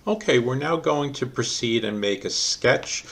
Okay, we're now going to proceed and make a sketch.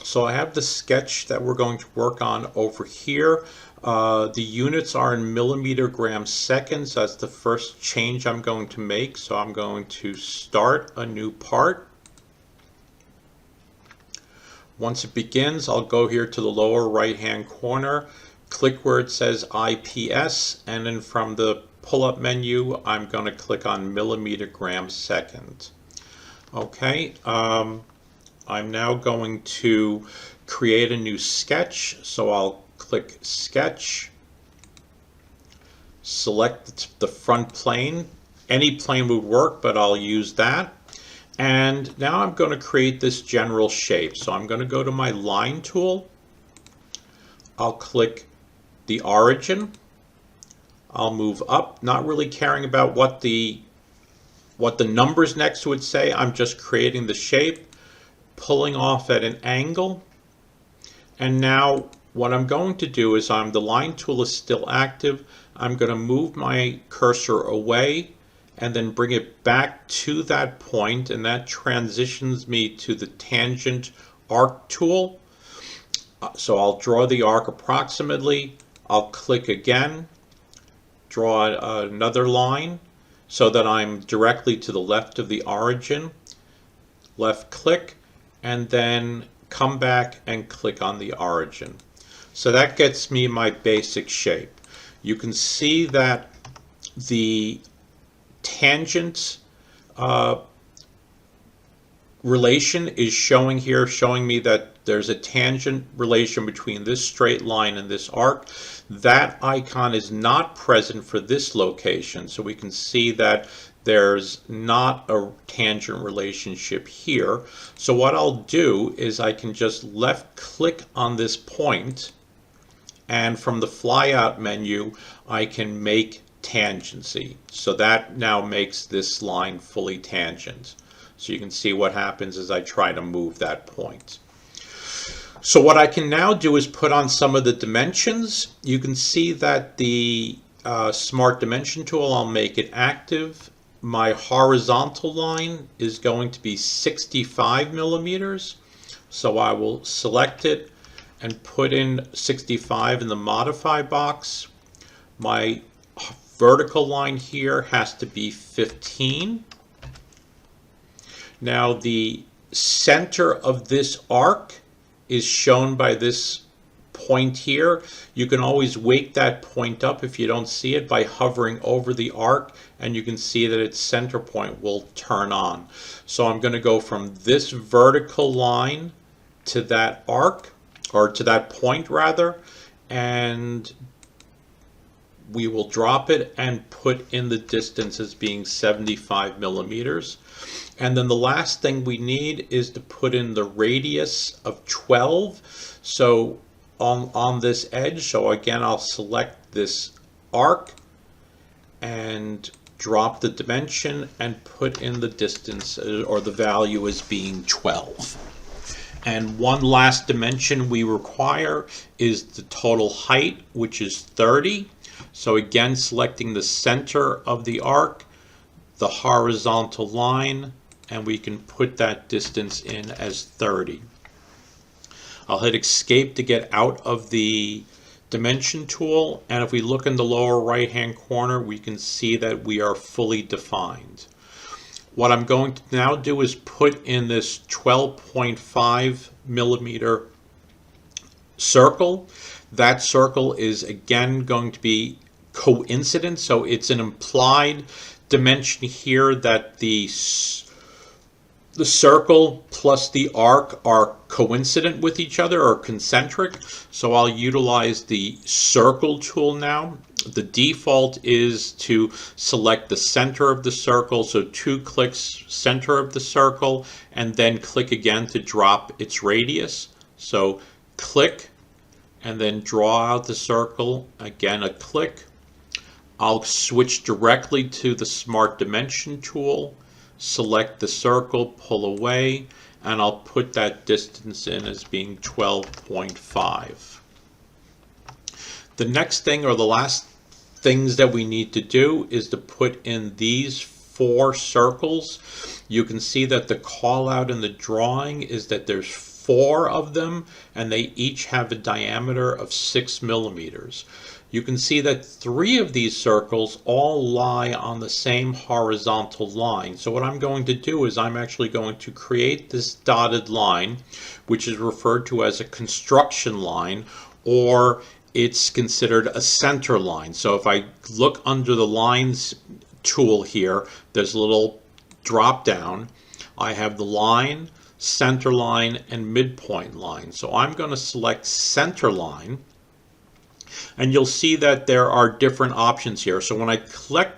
So I have the sketch that we're going to work on over here. The units are in millimeter gram seconds. That's the first change I'm going to make. So I'm going to start a new part. Once it begins, I'll go here to the lower right hand corner, click where it says IPS, and then from the pull-up menu, I'm going to click on millimeter gram second. Okay, I'm now going to create a new sketch, so I'll click Sketch, select the front plane. Any plane would work, but I'll use that. And now I'm going to create this general shape. So I'm going to go to my line tool. I'll click the origin. I'll move up, not really caring about what the numbers next to it say. I'm just creating the shape, pulling off at an angle. And now what I'm going to do is the line tool is still active. I'm going to move my cursor away and then bring it back to that point, and that transitions me to the tangent arc tool. So I'll draw the arc approximately. I'll click again, draw another line so that I'm directly to the left of the origin. Left click, and then come back and click on the origin. So that gets me my basic shape. You can see that the tangent relation is showing here, showing me that there's a tangent relation between this straight line and this arc. That icon is not present for this location, so we can see that there's not a tangent relationship here. So what I'll do is I can just left click on this point, and from the flyout menu I can make tangency. So that now makes this line fully tangent. So you can see what happens as I try to move that point. So what I can now do is put on some of the dimensions. You can see that the Smart Dimension tool, I'll make it active. My horizontal line is going to be 65 millimeters. So I will select it and put in 65 in the modify box. My vertical line here has to be 15. Now the center of this arc is shown by this point here. You can always wake that point up if you don't see it by hovering over the arc, and you can see that its center point will turn on. So I'm going to go from this vertical line to that arc, or to that point rather, and we will drop it and put in the distance as being 75 millimeters. And then the last thing we need is to put in the radius of 12. So on this edge, so again I'll select this arc and drop the dimension and put in the distance or the value as being 12. And one last dimension we require is the total height, which is 30. So again, selecting the center of the arc, the horizontal line, and we can put that distance in as 30. I'll hit escape to get out of the dimension tool, and if we look in the lower right hand corner, we can see that we are fully defined. What I'm going to now do is put in this 12.5 millimeter circle. That circle is again going to be coincident, so it's an implied dimension here that the circle plus the arc are coincident with each other, or concentric. So I'll utilize the circle tool now. The default is to select the center of the circle, so 2 clicks center of the circle, and then click again to drop its radius. So click and then draw out the circle, again a click. I'll switch directly to the Smart Dimension tool, select the circle, pull away, and I'll put that distance in as being 12.5. The next thing, or the last things that we need to do, is to put in these 4 circles. You can see that the call out in the drawing is that there's 4 of them, and they each have a diameter of 6 millimeters. You can see that 3 of these circles all lie on the same horizontal line. So what I'm going to do is I'm actually going to create this dotted line, which is referred to as a construction line, or it's considered a center line. So if I look under the lines tool here, there's a little drop down. I have the line, center line, and midpoint line. So I'm going to select center line. And you'll see that there are different options here. So when I click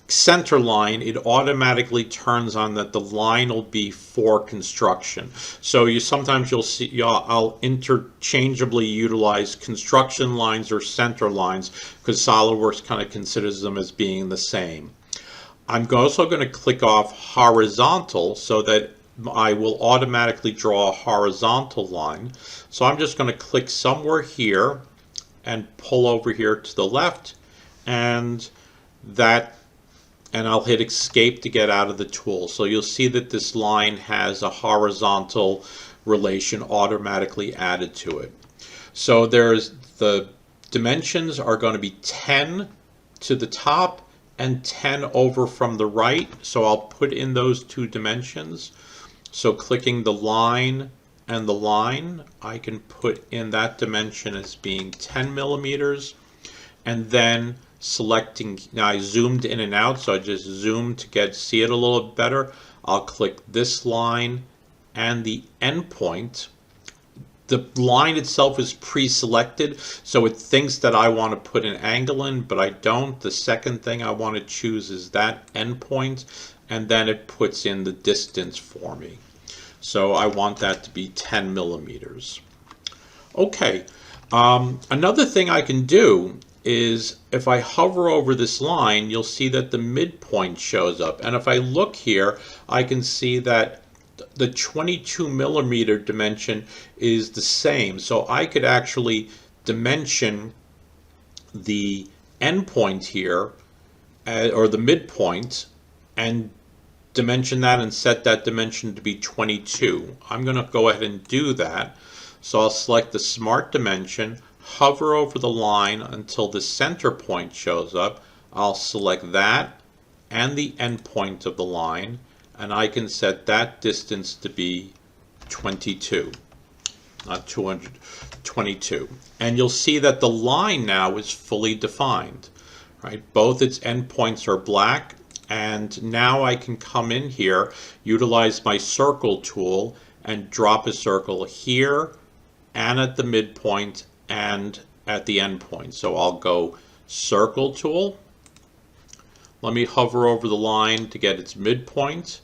center line, it automatically turns on that the line will be for construction. So sometimes you'll see I'll interchangeably utilize construction lines or center lines because SolidWorks kind of considers them as being the same. I'm also going to click off horizontal so that I will automatically draw a horizontal line. So I'm just going to click somewhere here and pull over here to the left, and I'll hit escape to get out of the tool. So you'll see that this line has a horizontal relation automatically added to it. So the dimensions are going to be 10 to the top and 10 over from the right. So I'll put in those 2 dimensions. So clicking the line and the line, I can put in that dimension as being 10 millimeters, and then selecting, now I zoomed in and out, so I just zoomed to see it a little better. I'll click this line and the endpoint. The line itself is pre-selected, so it thinks that I want to put an angle in, but I don't. The second thing I want to choose is that endpoint, and then it puts in the distance for me. So I want that to be 10 millimeters. Okay, another thing I can do is if I hover over this line, you'll see that the midpoint shows up. And if I look here, I can see that the 22 millimeter dimension is the same. So I could actually dimension the endpoint here, or the midpoint, and dimension that and set that dimension to be 22. I'm going to go ahead and do that. So I'll select the Smart Dimension, hover over the line until the center point shows up. I'll select that and the end point of the line, and I can set that distance to be 22, not 200, 22. And you'll see that the line now is fully defined, right? Both its endpoints are black. And now I can come in here, utilize my circle tool, and drop a circle here and at the midpoint and at the end point. So I'll go circle tool. Let me hover over the line to get its midpoint.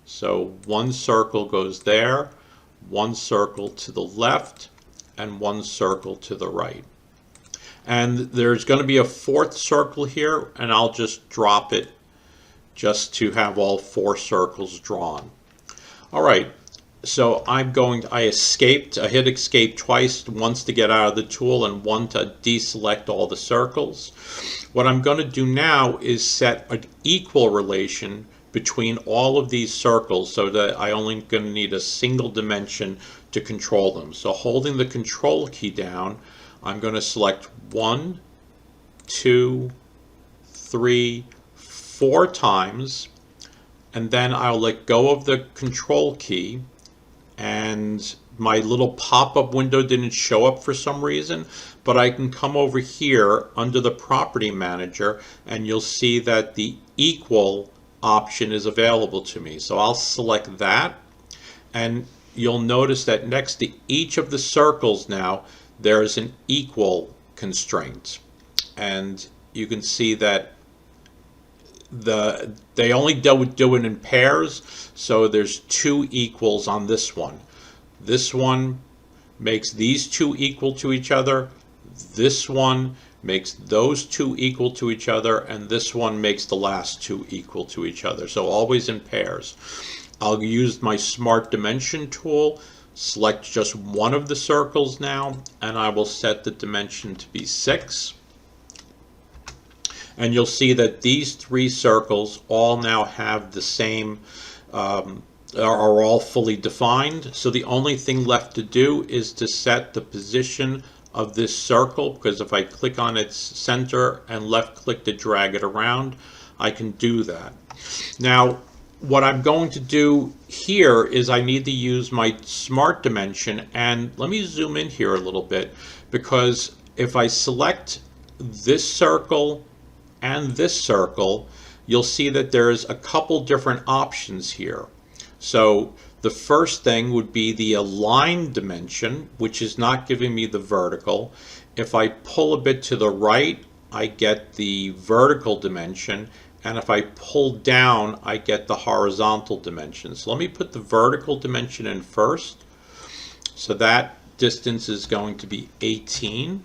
So one circle goes there, one circle to the left, and one circle to the right. And there's going to be a 4th circle here, and I'll just drop it just to have all 4 circles drawn. All right, so I escaped. I hit escape twice, once to get out of the tool and one to deselect all the circles. What I'm going to do now is set an equal relation between all of these circles so that I only going to need a single dimension to control them. So holding the control key down, I'm going to select 1, 2, 3, 4 times, and then I'll let go of the control key, and my little pop-up window didn't show up for some reason, but I can come over here under the property manager and you'll see that the equal option is available to me. So I'll select that, and you'll notice that next to each of the circles now there's an equal constraint, and you can see that they only do it in pairs, so there's 2 equals on this one. This one makes these 2 equal to each other, this one makes those 2 equal to each other, and this one makes the last 2 equal to each other, so always in pairs. I'll use my Smart Dimension tool, select just one of the circles now, and I will set the dimension to be 6. And you'll see that these three circles all now have the same, are all fully defined. So the only thing left to do is to set the position of this circle, because if I click on its center and left click to drag it around, I can do that. Now, what I'm going to do here is I need to use my smart dimension, and let me zoom in here a little bit, because if I select this circle and this circle, you'll see that there's a couple different options here. So the first thing would be the align dimension, which is not giving me the vertical. If I pull a bit to the right, I get the vertical dimension, and if I pull down, I get the horizontal dimension. So let me put the vertical dimension in first. So that distance is going to be 18.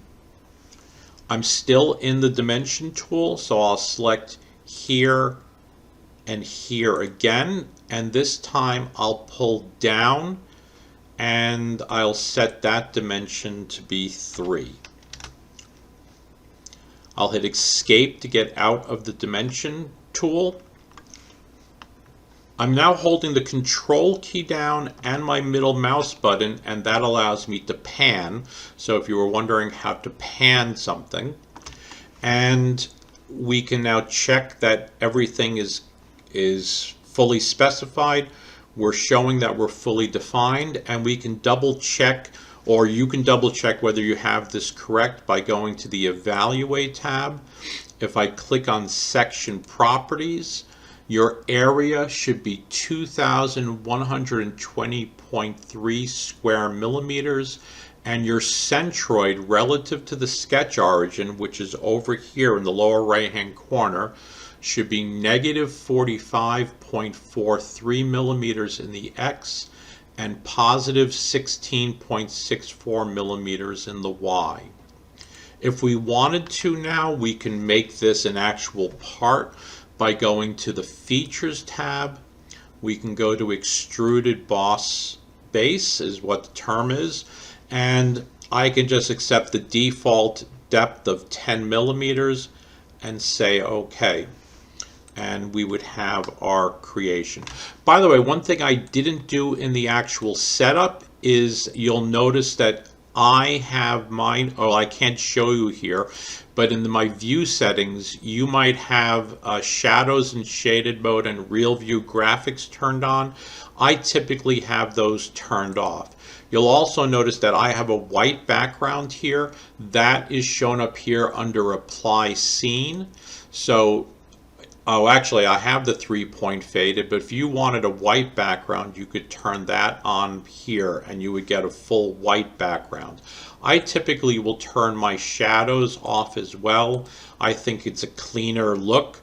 I'm still in the dimension tool, so I'll select here and here again, and this time I'll pull down and I'll set that dimension to be 3. I'll hit escape to get out of the dimension tool. I'm now holding the control key down and my middle mouse button, and that allows me to pan. So if you were wondering how to pan something, and we can now check that everything is fully specified. We're showing that we're fully defined, and we can double check, or you can double check whether you have this correct by going to the Evaluate tab. If I click on Section Properties, your area should be 2,120.3 square millimeters, and your centroid relative to the sketch origin, which is over here in the lower right hand corner, should be negative 45.43 millimeters in the X and positive 16.64 millimeters in the Y. If we wanted to now, we can make this an actual part by going to the Features tab. We can go to Extruded Boss Base, is what the term is, and I can just accept the default depth of 10 millimeters and say OK. And we would have our creation. By the way, one thing I didn't do in the actual setup is you'll notice that I have mine, or I can't show you here, but in my view settings, you might have shadows and shaded mode and real view graphics turned on. I typically have those turned off. You'll also notice that I have a white background here. That is shown up here under Apply Scene. So oh, actually, I have the 3-point faded, but if you wanted a white background, you could turn that on here and you would get a full white background. I typically will turn my shadows off as well. I think it's a cleaner look,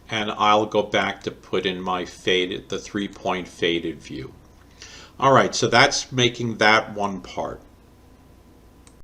and I'll go back to put in my faded, the 3-point faded view. All right, so that's making that one part.